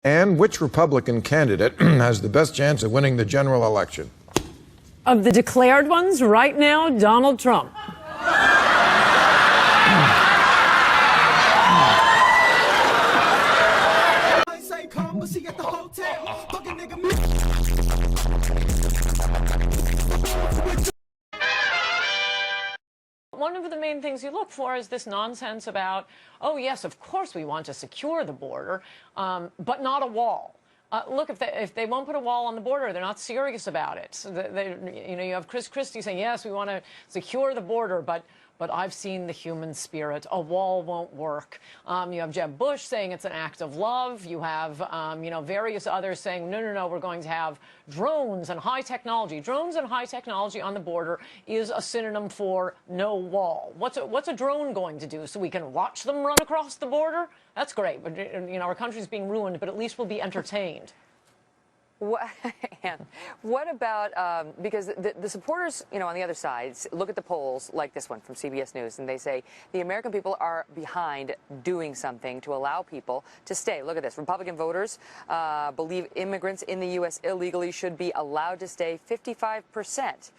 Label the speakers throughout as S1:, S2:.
S1: And which Republican candidate has the best chance of winning the general election?
S2: Of the declared ones, right now, Donald Trump. One of the main things you look for is this nonsense about, oh, yes, of course we want to secure the border, but not a wall. Look, if they won't put a wall on the border, they're not serious about it. So you have Chris Christie saying, yes, we want to secure the border, but I've seen the human spirit. A wall won't work. You have Jeb Bush saying it's an act of love. You have, various others saying, no, we're going to have drones and high technology. Drones and high technology on the border is a synonym for no wall. What's a drone going to do? So we can watch them run across the border? That's great. But, our country's being ruined, but at least we'll be entertained.
S3: What about, because the supporters, on the other side, look at the polls like this one from CBS News, and they say the American people are behind doing something to allow people to stay. Look at this. Republican voters believe immigrants in the U.S. illegally should be allowed to stay 55%.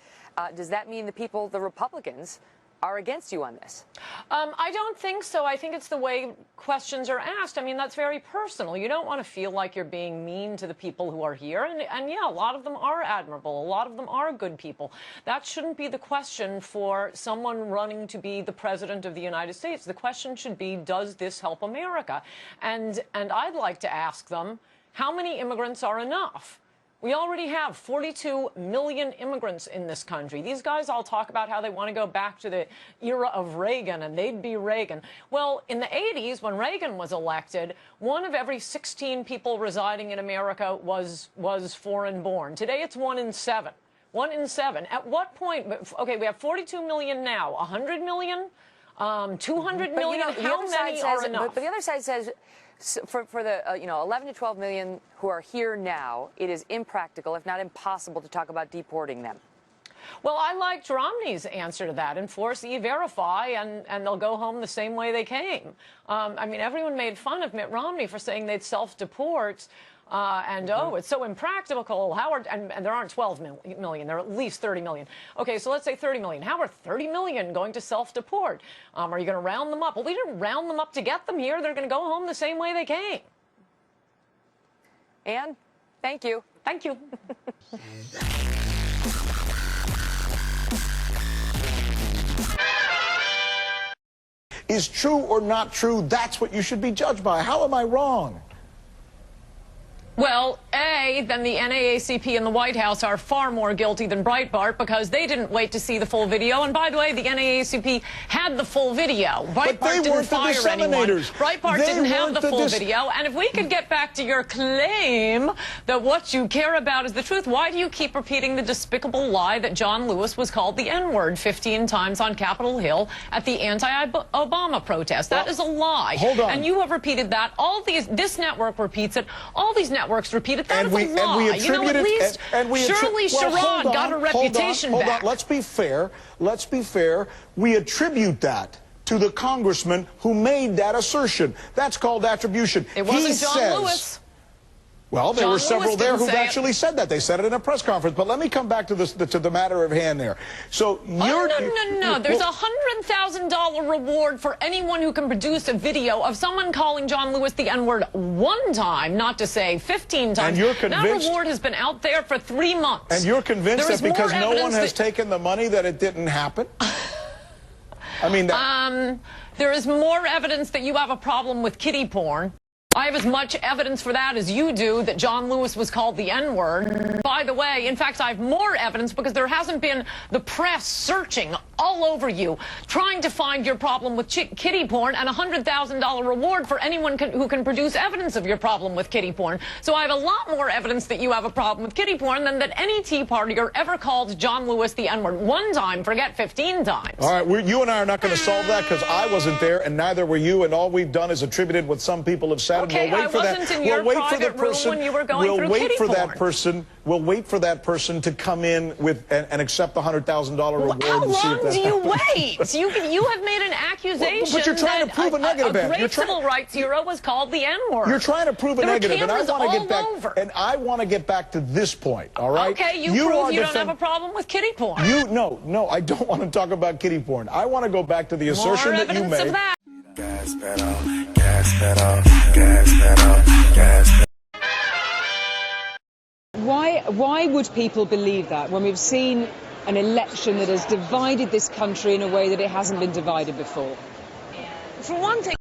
S3: Does that mean the Republicans are against you on this?
S2: I don't think so. I think it's the way questions are asked. I mean, that's very personal. You don't want to feel like you're being mean to the people who are here. And yeah, a lot of them are admirable. A lot of them are good people. That shouldn't be the question for someone running to be the president of the United States. The question should be, does this help America? And I'd like to ask them, how many immigrants are enough? We already have 42 million immigrants in this country. These guys all talk about how they want to go back to the era of Reagan, and they'd be Reagan. Well, in the 80s, when Reagan was elected, 1 of every 16 people residing in America was foreign-born. Today, it's 1 in 7. 1 in 7. At what point? Okay, we have 42 million now. 100 million? 200 million? How many are enough?
S3: But the other side says, for the 11 to 12 million who are here now, it is impractical, if not impossible, to talk about deporting them.
S2: Well, I liked Romney's answer to that. Enforce E-Verify, and they'll go home the same way they came. I mean, everyone made fun of Mitt Romney for saying they'd self-deport. Oh, it's so impractical. Howard, and there aren't 12 million, there are at least 30 million. Okay, so let's say 30 million. How are 30 million going to self-deport? Are you going to round them up? Well, we didn't round them up to get them here. They're going to go home the same way they came.
S3: Anne, thank you.
S2: Thank you.
S4: Is true or not true, that's what you should be judged by. How am I wrong?
S2: Well, then the NAACP and the White House are far more guilty than Breitbart because they didn't wait to see the full video. And by the way, the NAACP had the full video. Breitbart didn't fire anyone. Breitbart didn't have the full video. And if we could get back to your claim that what you care about is the truth, why do you keep repeating the despicable lie that John Lewis was called the N-word 15 times on Capitol Hill at the anti-Obama protest? That is a lie.
S4: Hold on.
S2: And you have repeated that. This network repeats it. All these networks repeat it. That is a lie. At least Shirley Sherrod got her reputation back.
S4: Hold on. Let's be fair. Let's be fair. We attribute that to the congressman who made that assertion. That's called attribution.
S2: It wasn't John Lewis.
S4: Well, there were several there who've actually said that. They said it in a press conference. But let me come back to the matter of hand there. So you're...
S2: No. There's a $100,000 reward for anyone who can produce a video of someone calling John Lewis the N-word one time, not to say 15 times.
S4: And you're convinced...
S2: That reward has been out there for 3 months.
S4: And you're convinced that because no one has taken the money that it didn't happen? I mean...
S2: There is more evidence that you have a problem with kiddie porn. I have as much evidence for that as you do that John Lewis was called the N-word. By the way, in fact, I have more evidence because there hasn't been the press searching all over you, trying to find your problem with kiddie porn, and a $100,000 reward for anyone who can produce evidence of your problem with kiddie porn. So I have a lot more evidence that you have a problem with kiddie porn than that any Tea Partier ever called John Lewis the N-word. One time, forget 15 times.
S4: All right, you and I are not going to solve that because I wasn't there and neither were you, and all we've done is attributed what some people have said. and
S2: Okay,
S4: we'll wait
S2: I
S4: for that.
S2: wasn't in your
S4: We'll wait for the
S2: private room
S4: person.
S2: when you were going
S4: We'll
S2: through
S4: wait
S2: kitty
S4: for that
S2: porn.
S4: person. We'll wait for that person to come in with and accept the $100,000 reward.
S2: How
S4: and see
S2: long
S4: if that
S2: do you
S4: happens.
S2: wait? You have made an accusation
S4: but you're trying to
S2: that
S4: prove a negative, Ann.
S2: great
S4: You're trying-
S2: civil rights hero was called the N-word.
S4: You're trying to prove a
S2: There were
S4: negative, and I
S2: cameras
S4: want to get
S2: all
S4: back.
S2: over.
S4: And I want to get back to this point. All right?
S2: Okay, you prove you don't have a problem with kitty porn.
S4: No, I don't want to talk about kitty porn. I want to go back to the assertion
S2: More
S4: that you
S2: evidence
S4: made.
S2: of that.
S5: Gas pedal, gas pedal, gas pedal, gas pedal.
S6: Why would people believe that when we've seen an election that has divided this country in a way that it hasn't been divided before?
S2: For one thing,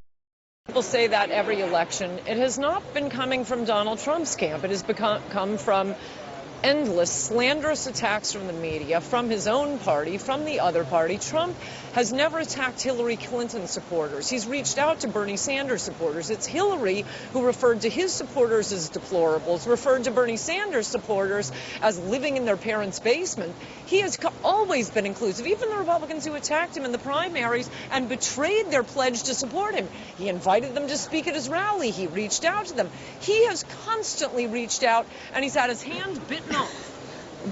S2: people say that every election. It has not been coming from Donald Trump's camp. It has come from endless slanderous attacks from the media, from his own party, from the other party. Trump has never attacked Hillary Clinton supporters. He's reached out to Bernie Sanders supporters. It's Hillary who referred to his supporters as deplorables, referred to Bernie Sanders supporters as living in their parents' basement. He has always been inclusive, even the Republicans who attacked him in the primaries and betrayed their pledge to support him. He invited them to speak at his rally. He reached out to them. He has constantly reached out, and he's had his hand bitten off.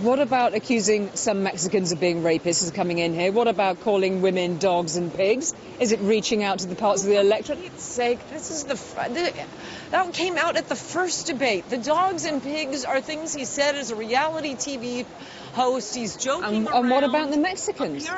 S6: What about accusing some Mexicans of being rapists as coming in here? What about calling women dogs and pigs? Is it reaching out to the parts of the electorate?
S2: For Pete's sake, this is that came out at the first debate. The dogs and pigs are things he said as a reality TV host. He's joking around.
S6: And what about the Mexicans?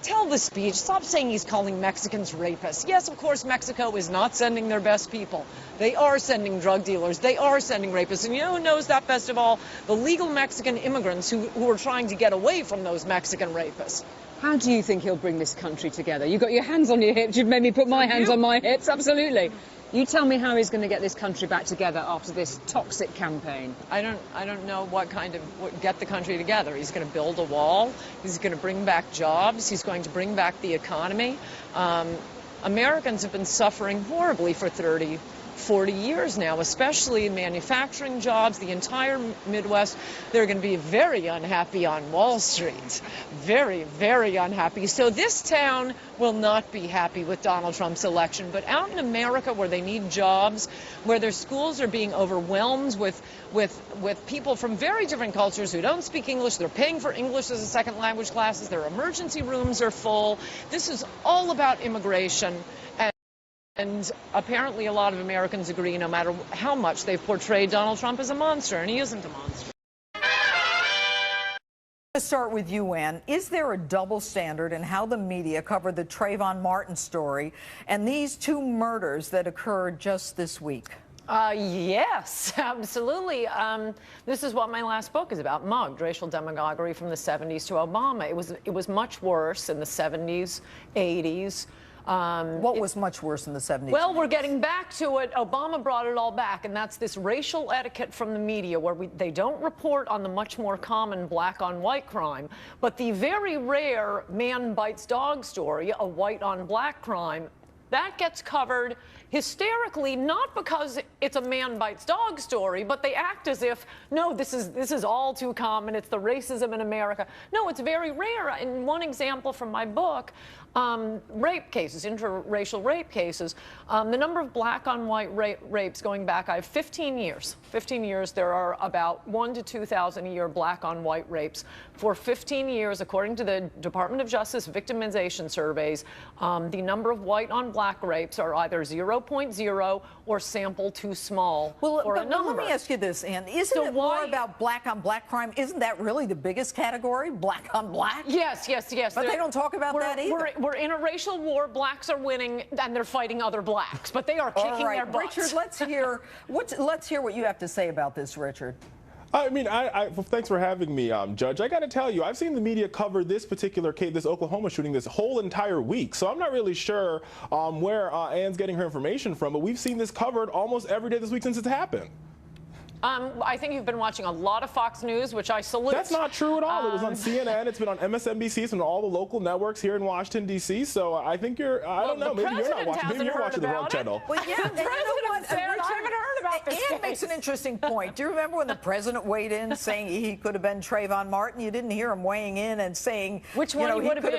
S2: Tell the speech. Stop saying he's calling Mexicans rapists. Yes, of course, Mexico is not sending their best people. They are sending drug dealers. They are sending rapists. And you know who knows that best of all? The legal Mexican immigrants who are trying to get away from those Mexican rapists.
S6: How do you think he'll bring this country together? You've got your hands on your hips. You've made me put my hands on my hips. Absolutely. You tell me how he's going to get this country back together after this toxic campaign.
S2: I don't know what get the country together. He's going to build a wall. He's going to bring back jobs. He's going to bring back the economy. Americans have been suffering horribly for 30, 40 years now, especially in manufacturing jobs, the entire Midwest. They're going to be very unhappy on Wall Street. Very, very unhappy. So this town will not be happy with Donald Trump's election. But out in America where they need jobs, where their schools are being overwhelmed with people from very different cultures who don't speak English, they're paying for English as a second language classes, their emergency rooms are full. This is all about immigration. And apparently a lot of Americans agree, no matter how much they've portrayed Donald Trump as a monster, and he isn't a monster.
S7: Let's start with you, Ann. Is there a double standard in how the media covered the Trayvon Martin story and these two murders that occurred just this week?
S2: Yes, absolutely. This is what my last book is about, Mugged, Racial Demagoguery from the 70s to Obama. It was much worse in the 70s, 80s.
S7: What was much worse in the 70s?
S2: Well, we're getting back to it. Obama brought it all back, and that's this racial etiquette from the media where they don't report on the much more common black-on-white crime, but the very rare man bites dog story, a white-on-black crime, that gets covered hysterically, not because it's a man bites dog story, but they act as if, no, this is all too common. It's the racism in America. No, it's very rare. In one example from my book, rape cases, interracial rape cases, the number of black-on-white rapes going back, I have 15 years. 15 years, there are about 1,000 to 2,000 a year black-on-white rapes. For 15 years, according to the Department of Justice victimization surveys, the number of white-on-black rapes are either 0.0 or sample too small for a number.
S7: Let me ask you this, Ann. Isn't it more about black-on-black crime? Isn't that really the biggest category, black-on-black?
S2: Yes.
S7: But they don't talk about that either.
S2: We're in a racial war. Blacks are winning, and they're fighting other blacks, but they are kicking their butts.
S7: Richard, let's hear what you have to say about this, Richard.
S8: I mean, thanks for having me, Judge. I got to tell you, I've seen the media cover this particular case, this Oklahoma shooting, this whole entire week. So I'm not really sure where Ann's getting her information from, but we've seen this covered almost every day this week since it's happened.
S2: I think you've been watching a lot of Fox News, which I salute.
S8: That's not true at all. It was on CNN. It's been on MSNBC. It's been on all the local networks here in Washington, D.C. So I think I don't know. Maybe you're not watching. Maybe you're watching the wrong channel.
S7: Well, yeah,
S2: the president said, I haven't heard about this
S7: Ann makes an interesting point. Do you remember when the president weighed in saying he could have been Trayvon Martin? You didn't hear him weighing in and saying
S2: which one he would have been.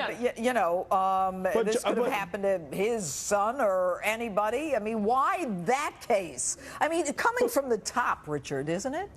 S7: This could have happened to his son or anybody. I mean, why that case? I mean, coming from the top, Richard, isn't it?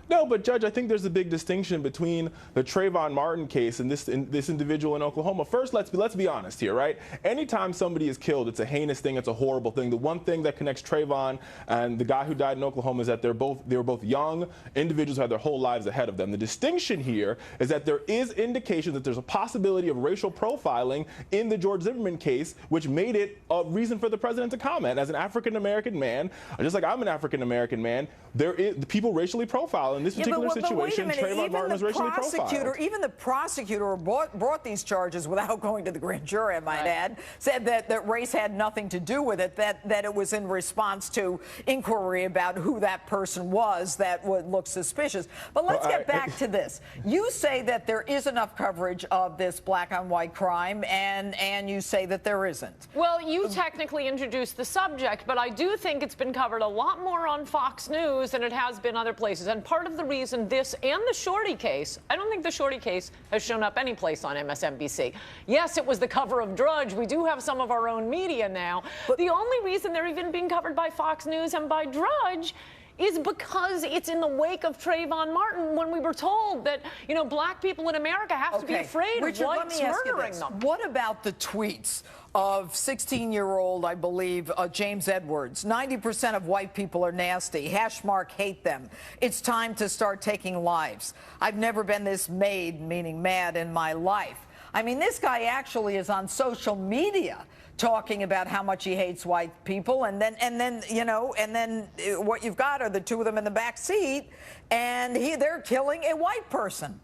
S8: No, but Judge, I think there's a big distinction between the Trayvon Martin case and this individual in Oklahoma. First, let's be honest here, right? Anytime somebody is killed, it's a heinous thing, it's a horrible thing. The one thing that connects Trayvon and the guy who died in Oklahoma is that they were both young individuals who had their whole lives ahead of them. The distinction here is that there is indication that there's a possibility of racial profiling in the George Zimmerman case, which made it a reason for the president to comment. As an African-American man, just like I'm an African-American man, there is people racially profile. In this particular situation, Trayvon Martin was racially profiled.
S7: Even the prosecutor brought these charges without going to the grand jury, I might add, said that race had nothing to do with it, that it was in response to inquiry about who that person was that would look suspicious. But let's get back to this. You say that there is enough coverage of this black-on-white crime, and you say that there isn't.
S2: Well, you technically introduced the subject, but I do think it's been covered a lot more on Fox News than it has been other places. And part of the reason this and the Shorty case, I don't think the Shorty case has shown up any place on MSNBC. Yes, it was the cover of Drudge. We do have some of our own media now. But the only reason they're even being covered by Fox News and by Drudge is because it's in the wake of Trayvon Martin, when we were told that, you know, black people in America have to be afraid of whites murdering them.
S7: What about the tweets of 16-year-old, I believe, James Edwards? 90% of white people are nasty. # hate them. It's time to start taking lives. I've never been this meaning mad, in my life. I mean, this guy actually is on social media talking about how much he hates white people, and then what you've got are the two of them in the back seat, and they're killing a white person.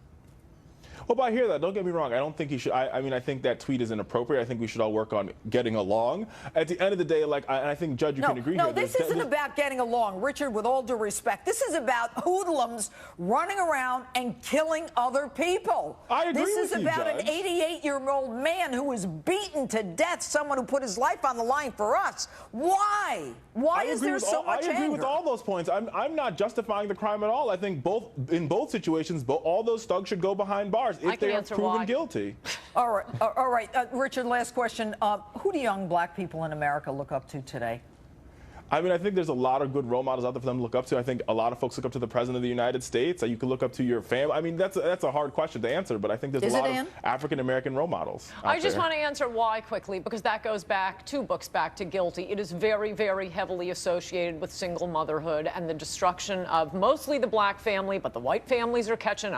S8: Well, but I hear that. Don't get me wrong. I don't think he should. I mean, I think that tweet is inappropriate. I think we should all work on getting along. At the end of the day, like, I think, Judge, you can agree here.
S7: No, this isn't about getting along, Richard, with all due respect. This is about hoodlums running around and killing other people.
S8: I agree with you,
S7: This is about an 88-year-old man who was beaten to death, someone who put his life on the line for us. Why? Why is there so much anger?
S8: I agree with all those points. I'm not justifying the crime at all. I think in both situations, all those thugs should go behind bars if they are proven guilty.
S7: All right. Richard, last question. Who do young black people in America look up to today?
S8: I mean, I think there's a lot of good role models out there for them to look up to. I think a lot of folks look up to the President of the United States. You can look up to your family. I mean, that's a hard question to answer, but I think there's a lot of African-American role models out
S2: I just want to answer why quickly, because that goes back 2 books back to Guilty. It is very, very heavily associated with single motherhood and the destruction of mostly the black family, but the white families are catching up.